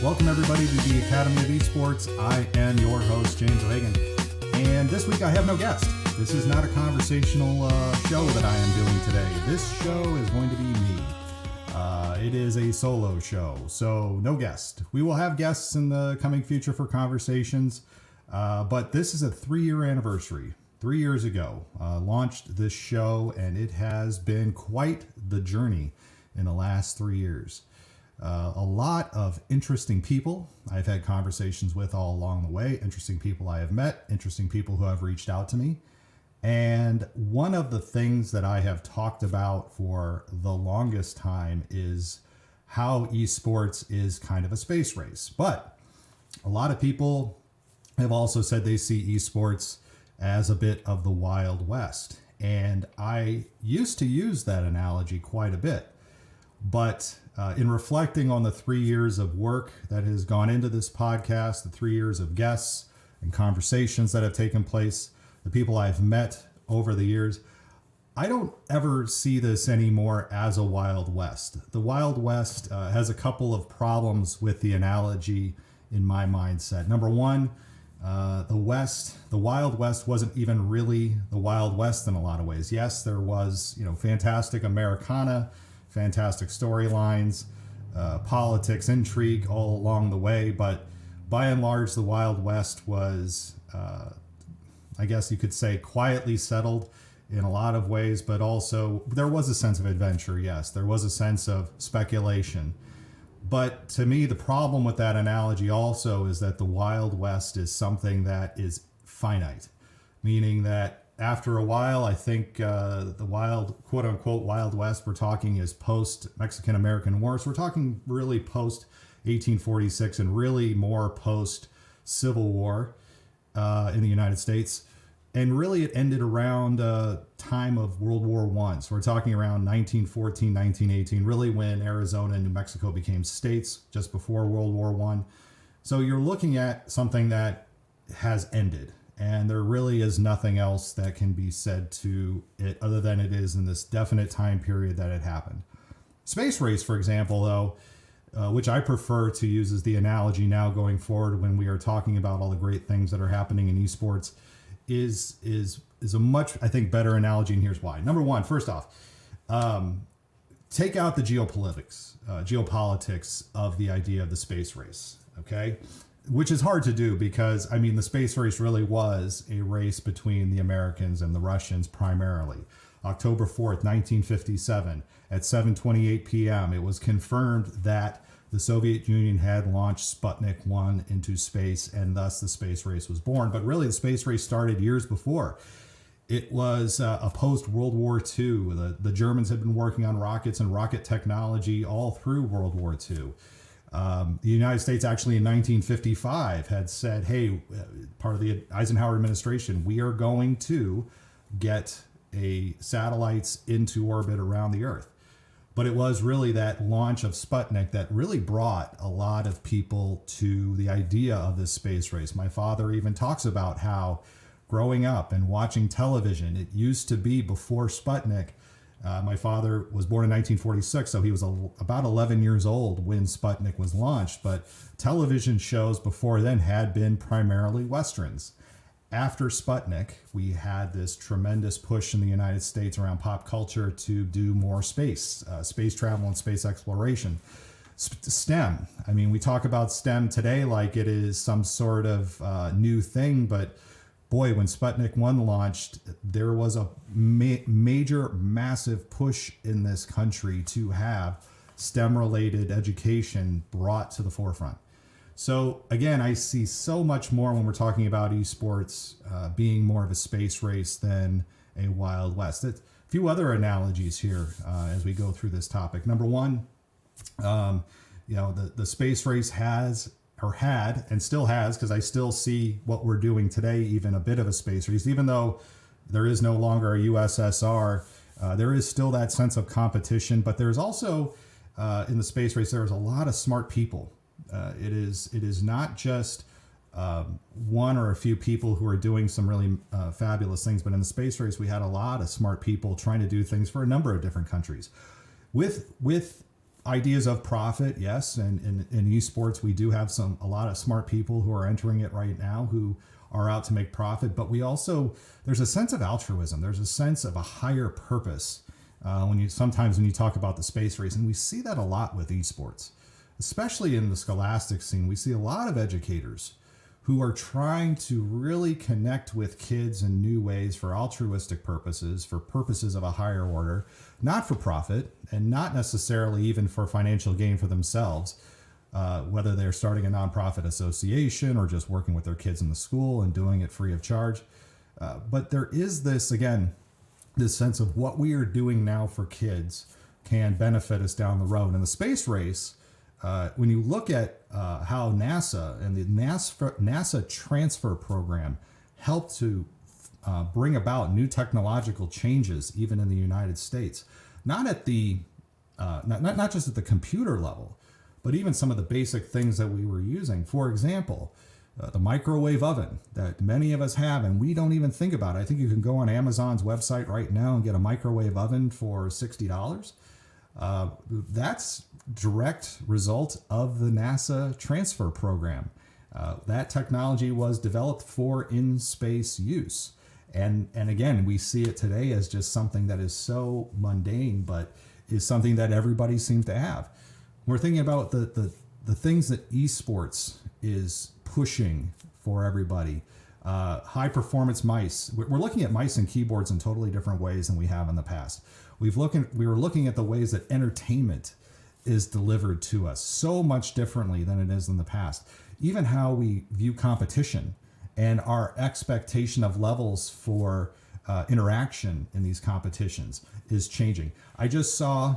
Welcome everybody to the Academy of Esports. I am your host, James O'Hagan. And this week I have no guest. This is not a conversational show that I am doing today. This show is going to be me. It is a solo show, so no guest. We will have guests in the coming future for conversations, but this is a 3-year anniversary. 3 years ago, launched this show, and it has been quite the journey in the last 3 years. A lot of interesting people I've had conversations with all along the way, interesting people I have met, interesting people who have reached out to me. And one of the things that I have talked about for the longest time is how esports is kind of a space race. But a lot of people have also said they see esports as a bit of the Wild West. And I used to use that analogy quite a bit. But in reflecting on the 3 years of work that has gone into this podcast, the 3 years of guests and conversations that have taken place, the people I've met over the years, I don't ever see this anymore as a Wild West. The Wild West has a couple of problems with the analogy in my mindset. Number one, the Wild West wasn't even really the Wild West in a lot of ways. Yes, there was, fantastic Americana, fantastic storylines, politics, intrigue all along the way. But by and large, the Wild West was, I guess you could say, quietly settled in a lot of ways. But also there was a sense of adventure. Yes, there was a sense of speculation. But to me, the problem with that analogy also is that the Wild West is something that is finite, meaning that after a while, I think the wild, quote unquote, Wild West we're talking is post Mexican American War. So we're talking really post 1846 and really more post Civil War in the United States. And really it ended around time of World War I. So we're talking around 1914, 1918, really when Arizona and New Mexico became states just before World War I. So you're looking at something that has ended. And there really is nothing else that can be said to it other than it is in this definite time period that it happened. Space race, for example, though, which I prefer to use as the analogy now going forward when we are talking about all the great things that are happening in esports, is a much, I think, better analogy, and here's why. Number one, first off, take out the geopolitics of the idea of the space race, okay? Which is hard to do because, the space race really was a race between the Americans and the Russians primarily. October 4th, 1957, at 7:28 p.m., it was confirmed that the Soviet Union had launched Sputnik 1 into space, and thus the space race was born. But really, the space race started years before. It was a post-World War II. The Germans had been working on rockets and rocket technology all through World War II. The United States actually in 1955 had said, hey, part of the Eisenhower administration, we are going to get satellites into orbit around the Earth. But it was really that launch of Sputnik that really brought a lot of people to the idea of this space race. My father even talks about how growing up and watching television, it used to be before Sputnik. My father was born in 1946, so he was about 11 years old when Sputnik was launched. But television shows before then had been primarily Westerns. After Sputnik, we had this tremendous push in the United States around pop culture to do more space travel and space exploration. STEM. We talk about STEM today like it is some sort of new thing, but boy, when Sputnik 1 launched, there was a major, massive push in this country to have STEM-related education brought to the forefront. So again, I see so much more when we're talking about esports being more of a space race than a Wild West. A few other analogies here as we go through this topic. Number one, the space race had and still has, because I still see what we're doing today, even a bit of a space race, even though there is no longer a USSR, there is still that sense of competition, but there's also in the space race, there's a lot of smart people. It is not just one or a few people who are doing some really fabulous things, but in the space race, we had a lot of smart people trying to do things for a number of different countries. With ideas of profit, yes, and in esports we do have a lot of smart people who are entering it right now who are out to make profit, but we also, there's a sense of altruism, there's a sense of a higher purpose when you talk about the space race, and we see that a lot with esports, especially in the scholastic scene. We see a lot of educators who are trying to really connect with kids in new ways for altruistic purposes, for purposes of a higher order, not for profit, and not necessarily even for financial gain for themselves, whether they're starting a nonprofit association or just working with their kids in the school and doing it free of charge. But there is this, again, this sense of what we are doing now for kids can benefit us down the road. And the space race, when you look at how NASA and the NASA transfer program helped to bring about new technological changes, even in the United States, not at the not just at the computer level, but even some of the basic things that we were using. For example, the microwave oven that many of us have, and we don't even think about it. I think you can go on Amazon's website right now and get a microwave oven for $60. That's direct result of the NASA transfer program. That technology was developed for in-space use. And again, we see it today as just something that is so mundane, but is something that everybody seems to have. We're thinking about the things that esports is pushing for everybody. High performance mice. We're looking at mice and keyboards in totally different ways than we have in the past. We were looking at the ways that entertainment is delivered to us so much differently than it is in the past. Even how we view competition and our expectation of levels for interaction in these competitions is changing. I just saw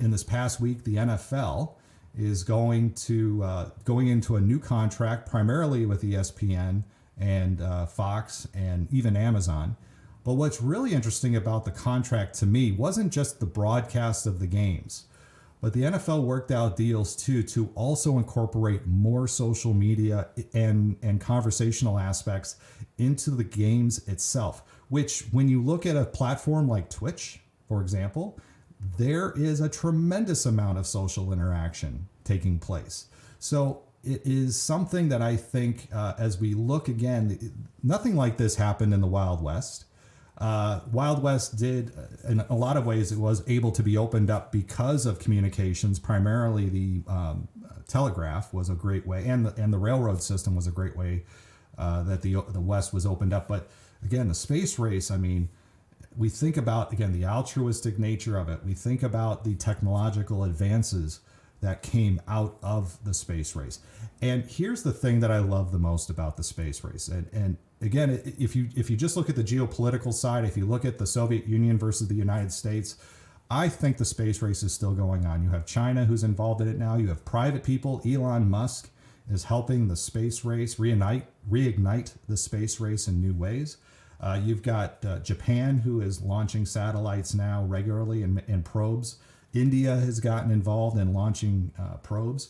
in this past week the NFL is going into a new contract, primarily with ESPN and Fox and even Amazon. But what's really interesting about the contract to me wasn't just the broadcast of the games, but the NFL worked out deals too to also incorporate more social media and conversational aspects into the games itself, which when you look at a platform like Twitch, for example, there is a tremendous amount of social interaction taking place. So it is something that I think as we look again, nothing like this happened in the Wild West. Wild West did, in a lot of ways, it was able to be opened up because of communications. Primarily, the telegraph was a great way, and the railroad system was a great way that the West was opened up. But again, the space race, I mean, we think about, again, the altruistic nature of it. We think about the technological advances that came out of the space race. And here's the thing that I love the most about the space race. And again, if you just look at the geopolitical side, if you look at the Soviet Union versus the United States, I think the space race is still going on. You have China who's involved in it now. You have private people. Elon Musk is helping the space race reignite the space race in new ways. You've got Japan, who is launching satellites now regularly and probes. India has gotten involved in launching probes.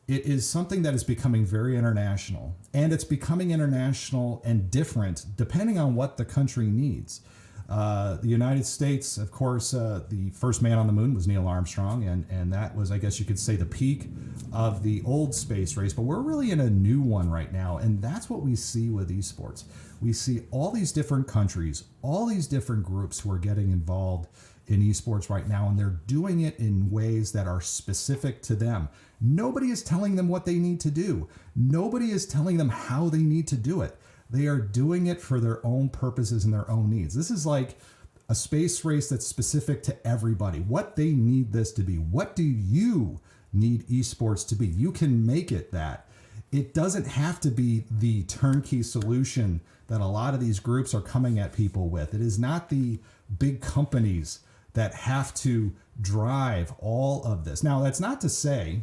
It is something that is becoming very international, and it's becoming international and different depending on what the country needs. The United States, of course, the first man on the moon was Neil Armstrong, and that was, I guess you could say, the peak of the old space race, but we're really in a new one right now, and that's what we see with esports. We see all these different countries, all these different groups who are getting involved in esports right now, and they're doing it in ways that are specific to them. Nobody is telling them what they need to do. Nobody is telling them how they need to do it. They are doing it for their own purposes and their own needs. This is like a space race that's specific to everybody, what they need this to be. What do you need esports to be? You can make it that. It doesn't have to be the turnkey solution that a lot of these groups are coming at people with. It is not the big companies that have to drive all of this. Now, that's not to say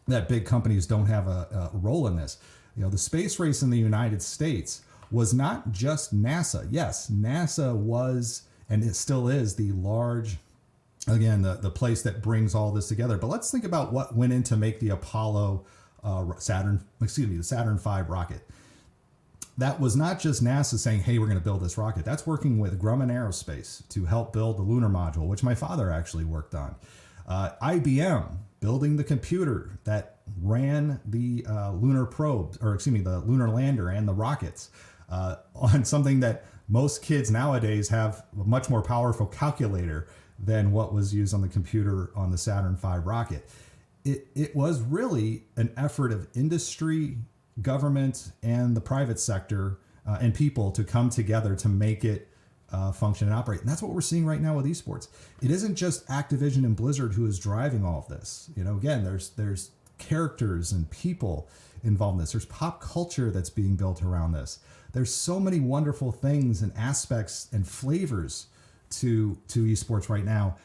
that big companies don't have a role in this. You know, the space race in the United States was not just NASA. Yes, NASA was, and it still is, the large, again, the place that brings all this together. But let's think about what went in to make the Saturn V rocket. That was not just NASA saying, hey, we're going to build this rocket. That's working with Grumman Aerospace to help build the lunar module, which my father actually worked on. IBM building the computer that ran the lunar probes, or excuse me, the lunar lander and the rockets on something that most kids nowadays have a much more powerful calculator than what was used on the computer on the Saturn V rocket. It was really an effort of industry, government, and the private sector and people to come together to make it function and operate. And that's what we're seeing right now with esports. It isn't just Activision and Blizzard who is driving all of this. You know, again, there's characters and people involved in this. There's pop culture that's being built around this. There's so many wonderful things and aspects and flavors to esports right now.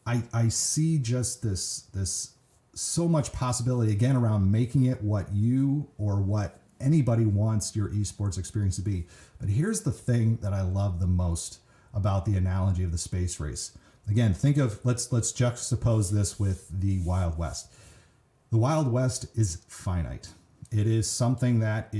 I see just this so much possibility again around making it what you or what anybody wants your esports experience to be. But here's the thing that I love the most about the analogy of the space race. Again, think of, let's juxtapose this with the Wild West. The Wild West is finite. It is something that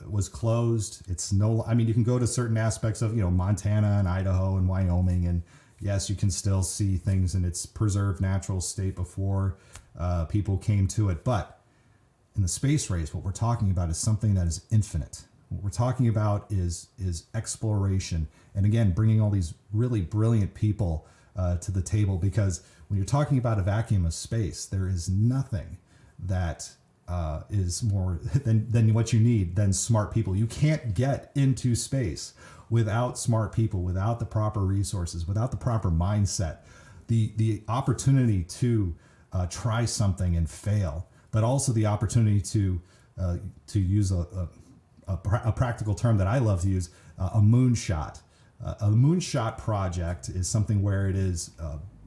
was closed. It's no, I mean, you can go to certain aspects of, Montana and Idaho and Wyoming, and yes, you can still see things in its preserved natural state before people came to it. But in the space race, what we're talking about is something that is infinite. What we're talking about is exploration. And again, bringing all these really brilliant people to the table, because when you're talking about a vacuum of space, there is nothing that is more than what you need than smart people. You can't get into space without smart people, without the proper resources, without the proper mindset. The opportunity to try something and fail, but also the opportunity to use a practical term that I love to use, a moonshot. A moonshot project is something where it is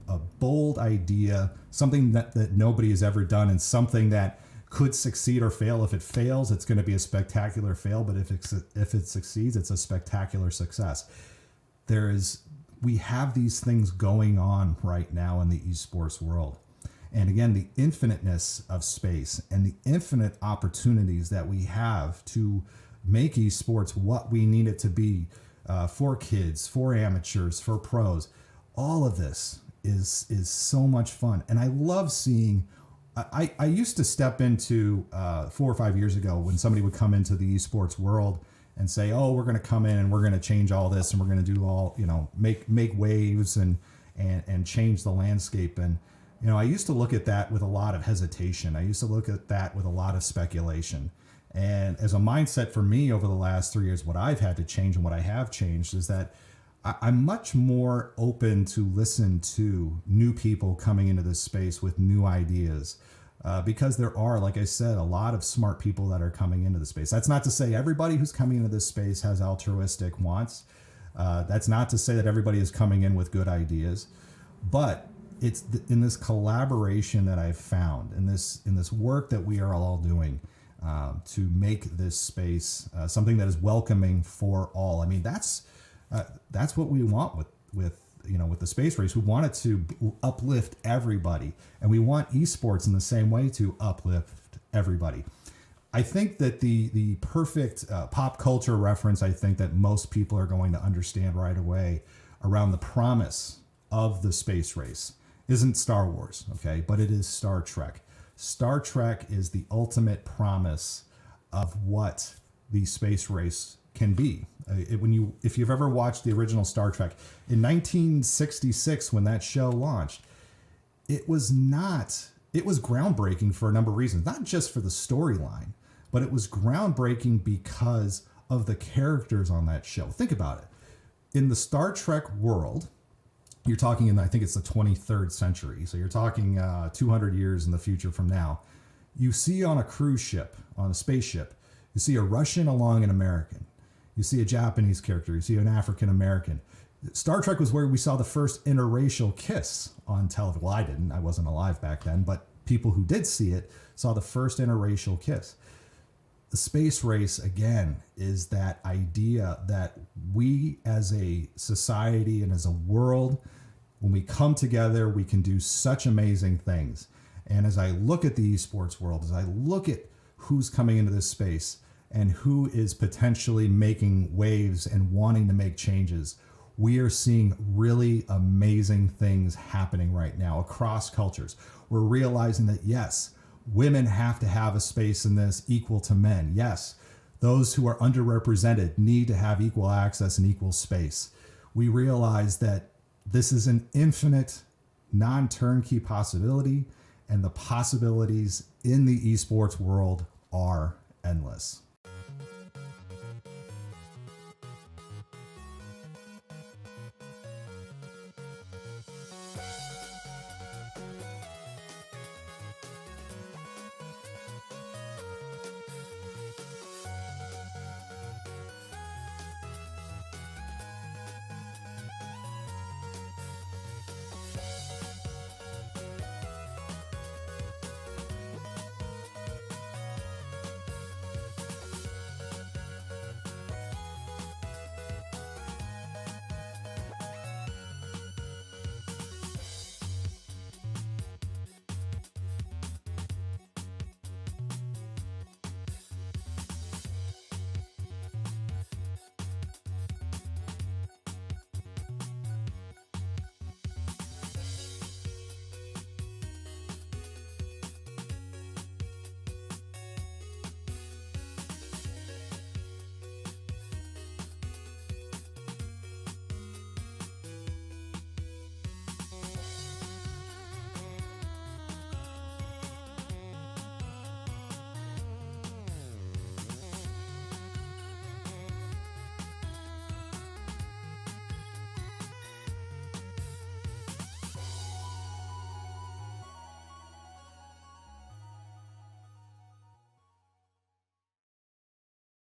a bold idea, something that nobody has ever done, and something that could succeed or fail. If it fails, it's going to be a spectacular fail, but if it succeeds, it's a spectacular success. We have these things going on right now in the esports world. And again, the infiniteness of space and the infinite opportunities that we have to make esports what we need it to be for kids, for amateurs, for pros. All of this is so much fun. And I love seeing, I used to step into 4 or 5 years ago when somebody would come into the esports world and say, oh, we're going to come in and we're going to change all this and we're going to do all, make waves and change the landscape. And I used to look at that with a lot of hesitation. I used to look at that with a lot of speculation. And as a mindset for me over the last 3 years, what I've had to change and what I have changed is that I'm much more open to listen to new people coming into this space with new ideas. Because there are, like I said, a lot of smart people that are coming into the space. That's not to say everybody who's coming into this space has altruistic wants. That's not to say that everybody is coming in with good ideas. But it's in this collaboration that I've found, in this work that we are all doing to make this space something that is welcoming for all. I mean, that's what we want with the space race. We want it to uplift everybody, and we want esports in the same way to uplift everybody. I think that the perfect pop culture reference, I think that most people are going to understand right away around the promise of the space race isn't Star Wars, okay, but it is Star Trek. Star Trek is the ultimate promise of what the space race can be. If you've ever watched the original Star Trek in 1966, when that show launched, it was groundbreaking for a number of reasons, not just for the storyline, but it was groundbreaking because of the characters on that show. Think about it. In the Star Trek world, you're talking I think it's the 23rd century. So you're talking 200 years in the future from now. You see on a cruise ship, on a spaceship, you see a Russian along an American. You see a Japanese character. You see an African American. Star Trek was where we saw the first interracial kiss on television. Well, I didn't. I wasn't alive back then. But people who did see it saw the first interracial kiss. The space race, again, is that idea that we as a society and as a world, when we come together, we can do such amazing things. And as I look at the esports world, as I look at who's coming into this space and who is potentially making waves and wanting to make changes, we are seeing really amazing things happening right now across cultures. We're realizing that, yes, women have to have a space in this equal to men. Yes, those who are underrepresented need to have equal access and equal space. We realize that this is an infinite, non-turnkey possibility, and the possibilities in the esports world are endless.